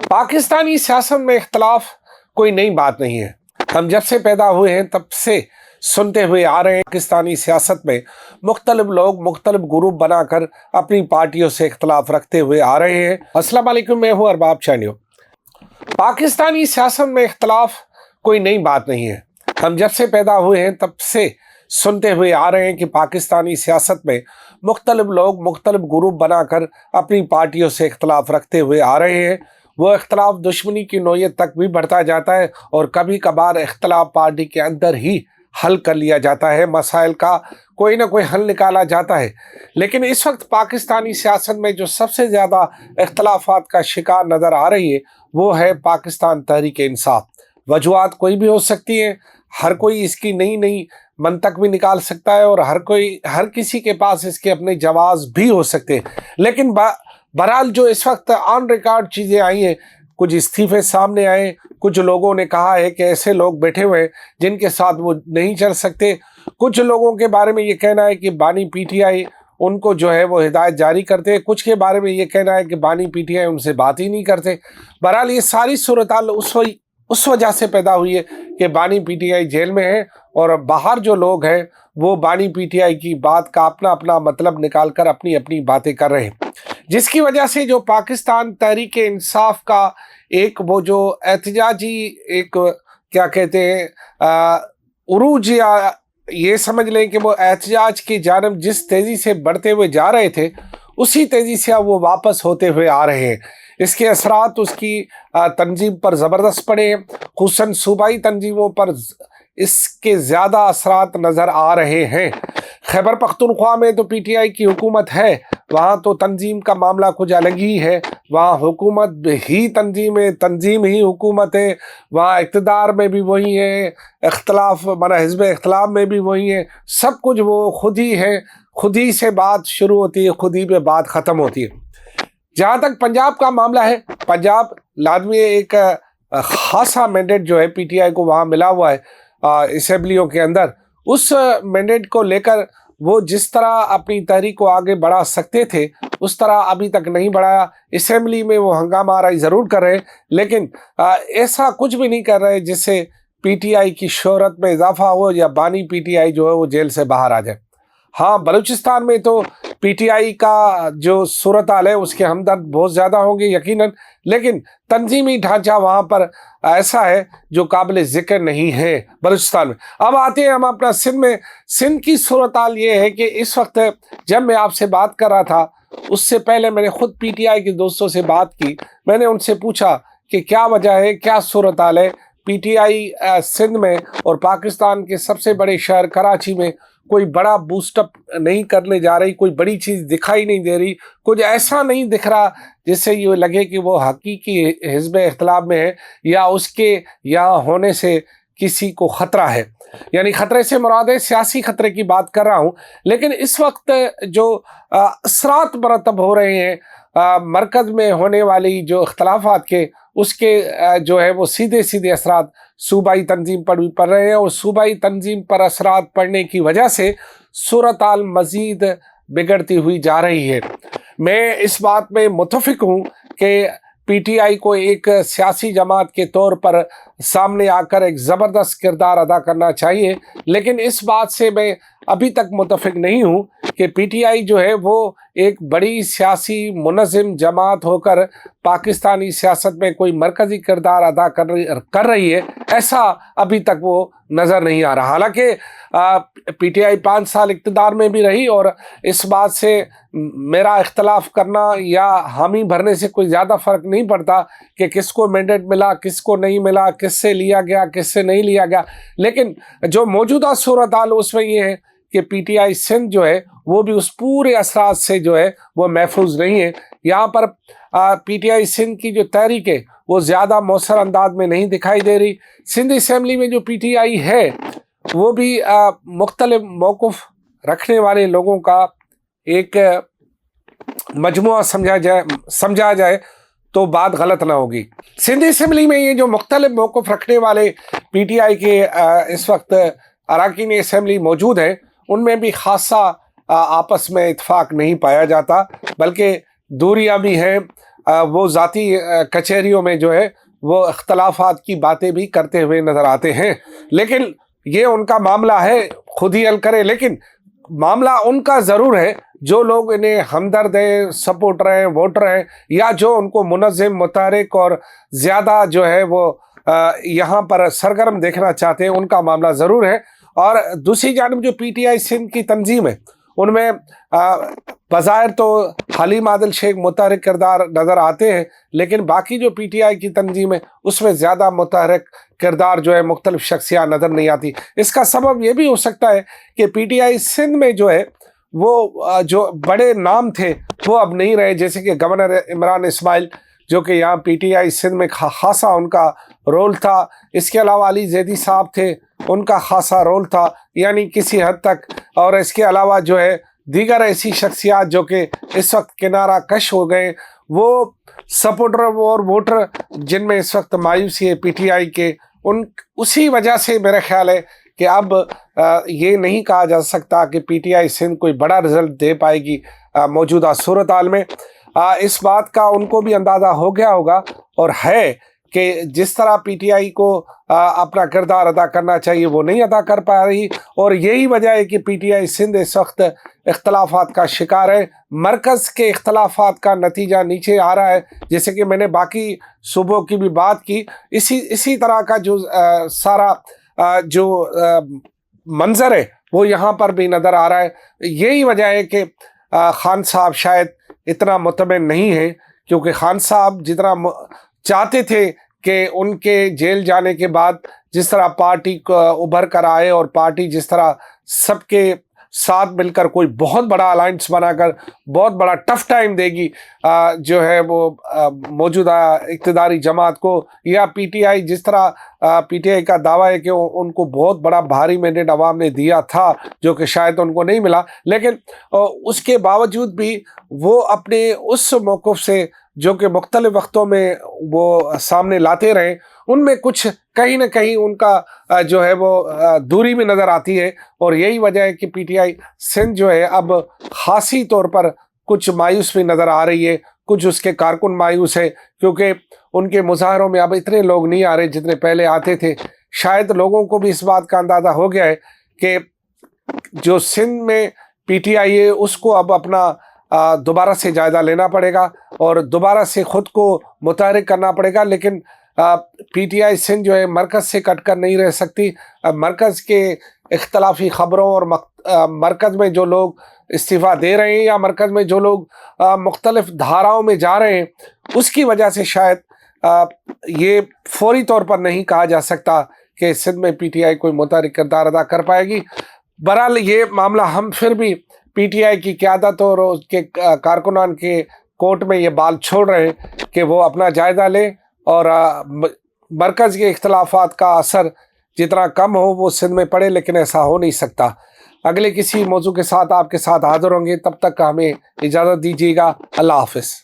पाकिस्तानी सियासत में इख्तलाफ कोई नई बात नहीं है। हम जब से पैदा हुए हैं तब से सुनते हुए आ रहे हैं। पाकिस्तानी सियासत में मुख्तलिफ लोग मुख्तलिफ ग्रुप बनाकर अपनी पार्टियों से इख्तलाफ रखते हुए आ रहे हैं। अस्सलाम वालेकुम, मैं हूँ अरबाब चानियो। पाकिस्तानी सियासत में इख्तलाफ कोई नई बात नहीं है। हम जब से पैदा हुए हैं तब से सुनते हुए आ रहे हैं कि पाकिस्तानी सियासत में मुख्तलिफ लोग मुख्तलिफ ग्रुप बनाकर अपनी पार्टियों से इख्तलाफ रखते हुए आ रहे हैं। वो इख्तलाफ दुश्मनी की नौयत तक भी बढ़ता जाता है और कभी कभार इख्तलाफ पार्टी के अंदर ही हल कर लिया जाता है। मसाइल का कोई ना कोई हल निकाला जाता है। लेकिन इस वक्त पाकिस्तानी सियासत में जो सबसे ज़्यादा इख्तलाफात का शिकार नज़र आ रही है वो है पाकिस्तान तहरीक इंसाफ। वजूहात कोई भी हो सकती है, हर कोई इसकी नई नई मंतक भी निकाल सकता है और हर किसी के पास इसके अपने जवाब भी हो सकते हैं। लेकिन बहरहाल जो इस वक्त ऑन रिकॉर्ड चीज़ें आई हैं, कुछ इस्तीफे सामने आए, कुछ लोगों ने कहा है कि ऐसे लोग बैठे हुए हैं जिनके साथ वो नहीं चल सकते। कुछ लोगों के बारे में ये कहना है कि बानी पीटीआई उनको जो है वो हिदायत जारी करते हैं, कुछ के बारे में ये कहना है कि बानी पीटीआई उनसे बात ही नहीं करते। बहरहाल ये सारी सूरत-हाल उस वजह से पैदा हुई है कि बानी पीटीआई जेल में है और बाहर जो लोग हैं वो बानी पीटीआई की बात का अपना अपना मतलब निकाल कर अपनी अपनी बातें कर रहे हैं, जिसकी वजह से जो पाकिस्तान तहरीक इंसाफ का एक वो जो एहतजाजी एक क्या कहते हैं उरूज, या ये समझ लें कि वो एहतजाज की जानब जिस तेज़ी से बढ़ते हुए जा रहे थे उसी तेज़ी से अब वो वापस होते हुए आ रहे हैं। इसके असरात उसकी तंजीम पर ज़बरदस्त पड़े हैं। खुसूसन सूबाई तंजीमों पर इसके ज़्यादा असरात नज़र आ रहे हैं। खैबर पख्तूनख्वा में तो पीटीआई की हुकूमत है, वहाँ तो तंजीम का मामला कुछ अलग ही है। वहाँ हुकूमत ही तंजीम है, तंजीम ही हुकूमत है। वहाँ इक़्तिदार में भी वही है, इख्तलाफ माना हिज़्ब इख्तिलाफ में भी वही है। सब कुछ वो खुद ही है, खुद ही से बात शुरू होती है, खुद ही पे बात ख़त्म होती है। जहाँ तक पंजाब का मामला है, पंजाब लाजमी एक ख़ासा मैंडेट जो है पीटीआई को वहाँ मिला हुआ है असेंबलियों के अंदर। उस मैंडेट को लेकर वो जिस तरह अपनी तहरीक को आगे बढ़ा सकते थे उस तरह अभी तक नहीं बढ़ाया। असेंबली में वो हंगामा आराई ज़रूर कर रहे हैं, लेकिन ऐसा कुछ भी नहीं कर रहे जिससे पीटीआई की शोहरत में इजाफा हो या बानी पीटीआई जो है वो जेल से बाहर आ जाए। हाँ, बलूचिस्तान में तो पीटीआई का जो सूरत हाल है उसके हमदर्द बहुत ज़्यादा होंगे यकीनन, लेकिन तंजीमी ढांचा वहाँ पर ऐसा है जो काबिल ज़िक्र नहीं है बलूचिस्तान में। अब आते हैं हम अपना सिंध में। सिंध की सूरत हाल ये है कि इस वक्त जब मैं आपसे बात कर रहा था उससे पहले मैंने ख़ुद पीटीआई के दोस्तों से बात की। मैंने उनसे पूछा कि क्या वजह है, क्या सूरत हाल है पीटीआई सिंध में और पाकिस्तान के सबसे बड़े शहर कराची में कोई बड़ा बूस्टअप नहीं करने जा रही, कोई बड़ी चीज़ दिखाई नहीं दे रही, कुछ ऐसा नहीं दिख रहा जिससे ये लगे कि वो हकीकी हिज़्ब इख्तिलाफ में है या उसके यहाँ होने से किसी को ख़तरा है। यानी ख़तरे से मुराद है सियासी ख़तरे की बात कर रहा हूँ। लेकिन इस वक्त जो असरात मरतब हो रहे हैं मरकज़ में होने वाली जो इख्तलाफात के, उसके जो है वो सीधे सीधे असरात सूबाई तंजीम पर भी पड़ रहे हैं और सूबाई तंजीम पर असरात पड़ने की वजह से सूरत हाल मज़ीद बिगड़ती हुई जा रही है। मैं इस बात में मुत्तफ़िक हूँ कि पीटीआई को एक सियासी जमात के तौर पर सामने आकर एक ज़बरदस्त किरदार अदा करना चाहिए, लेकिन इस बात से मैं अभी तक मुत्तफ़िक नहीं हूँ कि पीटीआई जो है वो एक बड़ी सियासी मुनज़्ज़म जमात होकर पाकिस्तानी सियासत में कोई मरकज़ी किरदार अदा कर रही है, ऐसा अभी तक वो नज़र नहीं आ रहा। हालांकि पीटीआई 5 साल इक़्तिदार में भी रही और इस बात से मेरा इख्तलाफ करना या हामी भरने से कोई ज़्यादा फ़र्क नहीं पड़ता कि किसको मैंडेट मिला, किसको नहीं मिला, किससे लिया गया, किससे नहीं लिया गया। लेकिन जो मौजूदा सूरत हाल उसमें ये है कि पीटीआई सिंध जो है वो भी उस पूरे असरात से जो है वो महफूज नहीं है। यहाँ पर पीटीआई सिंध की जो तहरीक है वो ज़्यादा मौसर अंदाज में नहीं दिखाई दे रही। सिंध असम्बली में जो पीटीआई है वो भी मुख्तलिफ मौक़िफ़ रखने वाले लोगों का एक मजमुआ समझा जाए तो बात गलत ना होगी। सिंध असम्बली में ये जो मुख्तलिफ मौक़िफ़ रखने वाले पीटीआई के इस वक्त अरकान असम्बली मौजूद हैं उनमें भी ख़ासा आपस में इत्फाक नहीं पाया जाता, बल्कि दूरियां भी हैं। وہ ذاتی کچہریوں میں جو ہے وہ اختلافات کی باتیں بھی کرتے ہوئے نظر آتے ہیں، لیکن یہ ان کا معاملہ ہے، خود ہی حل کرے۔ لیکن معاملہ ان کا ضرور ہے جو لوگ انہیں ہمدرد ہیں، سپورٹر ہیں، ووٹر ہیں، یا جو ان کو منظم، متحرک اور زیادہ جو ہے وہ یہاں پر سرگرم دیکھنا چاہتے ہیں، ان کا معاملہ ضرور ہے۔ اور دوسری جانب جو پی ٹی آئی سندھ کی تنظیم ہے، ان میں بظاہر تو حلیم عادل شیخ متحرک کردار نظر آتے ہیں، لیکن باقی جو پی ٹی آئی کی تنظیم ہے اس میں زیادہ متحرک کردار جو ہے مختلف شخصیات نظر نہیں آتی۔ اس کا سبب یہ بھی ہو سکتا ہے کہ پی ٹی آئی سندھ میں جو ہے وہ جو بڑے نام تھے وہ اب نہیں رہے، جیسے کہ گورنر عمران اسماعیل جو کہ یہاں پی ٹی آئی سندھ میں خاصا ان کا رول تھا، اس کے علاوہ علی زیدی صاحب تھے، ان کا خاصا رول تھا یعنی کسی حد تک، اور اس کے علاوہ جو ہے دیگر ایسی شخصیات جو کہ اس وقت کنارہ کش ہو گئے، وہ سپورٹر اور ووٹر جن میں اس وقت مایوسی ہے پی ٹی آئی کے، اسی وجہ سے میرا خیال ہے کہ اب یہ نہیں کہا جا سکتا کہ پی ٹی آئی سندھ کوئی بڑا رزلٹ دے پائے گی موجودہ صورتحال میں۔ اس بات کا ان کو بھی اندازہ ہو گیا ہوگا اور ہے کہ جس طرح پی ٹی آئی کو اپنا کردار ادا کرنا چاہیے وہ نہیں ادا کر پا رہی، اور یہی وجہ ہے کہ پی ٹی آئی سندھ اس وقت اختلافات کا شکار ہے۔ مرکز کے اختلافات کا نتیجہ نیچے آ رہا ہے، جیسے کہ میں نے باقی صوبوں کی بھی بات کی، اسی طرح کا جو سارا جو منظر ہے وہ یہاں پر بھی نظر آ رہا ہے۔ یہی وجہ ہے کہ خان صاحب شاید اتنا مطمئن نہیں ہیں، کیونکہ خان صاحب جتنا چاہتے تھے کہ ان کے جیل جانے کے بعد جس طرح پارٹی کو ابھر کر آئے اور پارٹی جس طرح سب کے ساتھ مل کر کوئی بہت بڑا الائنس بنا کر بہت بڑا ٹف ٹائم دے گی جو ہے وہ موجودہ اقتداری جماعت کو، یا پی ٹی آئی جس طرح پی ٹی آئی کا دعویٰ ہے کہ ان کو بہت بڑا بھاری مینڈیٹ عوام نے دیا تھا جو کہ شاید ان کو نہیں ملا، لیکن اس کے باوجود بھی وہ اپنے اس موقف سے جو کہ مختلف وقتوں میں وہ سامنے لاتے رہے، ان میں کچھ کہیں نہ کہیں ان کا جو ہے وہ دوری بھی نظر آتی ہے، اور یہی وجہ ہے کہ پی ٹی آئی سندھ جو ہے اب خاصی طور پر کچھ مایوس بھی نظر آ رہی ہے، کچھ اس کے کارکن مایوس ہے، کیونکہ ان کے مظاہروں میں اب اتنے لوگ نہیں آ رہے جتنے پہلے آتے تھے۔ شاید لوگوں کو بھی اس بات کا اندازہ ہو گیا ہے کہ جو سندھ میں پی ٹی آئی ہے اس کو اب اپنا دوبارہ سے جائزہ لینا پڑے گا اور دوبارہ سے خود کو متحرک کرنا پڑے گا، لیکن پی ٹی آئی سندھ جو ہے مرکز سے کٹ کر نہیں رہ سکتی۔ مرکز کے اختلافی خبروں اور مرکز میں جو لوگ استعفیٰ دے رہے ہیں یا مرکز میں جو لوگ مختلف دھاراؤں میں جا رہے ہیں، اس کی وجہ سے شاید یہ فوری طور پر نہیں کہا جا سکتا کہ سندھ میں پی ٹی آئی کوئی متحرک کردار ادا کر پائے گی۔ بہرحال یہ معاملہ ہم پھر بھی پی ٹی آئی کی قیادت اور اس کے کارکنان کے کورٹ میں یہ بال چھوڑ رہے ہیں کہ وہ اپنا جائزہ لیں اور مرکز کے اختلافات کا اثر جتنا کم ہو وہ سندھ میں پڑے، لیکن ایسا ہو نہیں سکتا۔ اگلے کسی موضوع کے ساتھ آپ کے ساتھ حاضر ہوں گے، تب تک ہمیں اجازت دیجیے گا۔ اللہ حافظ۔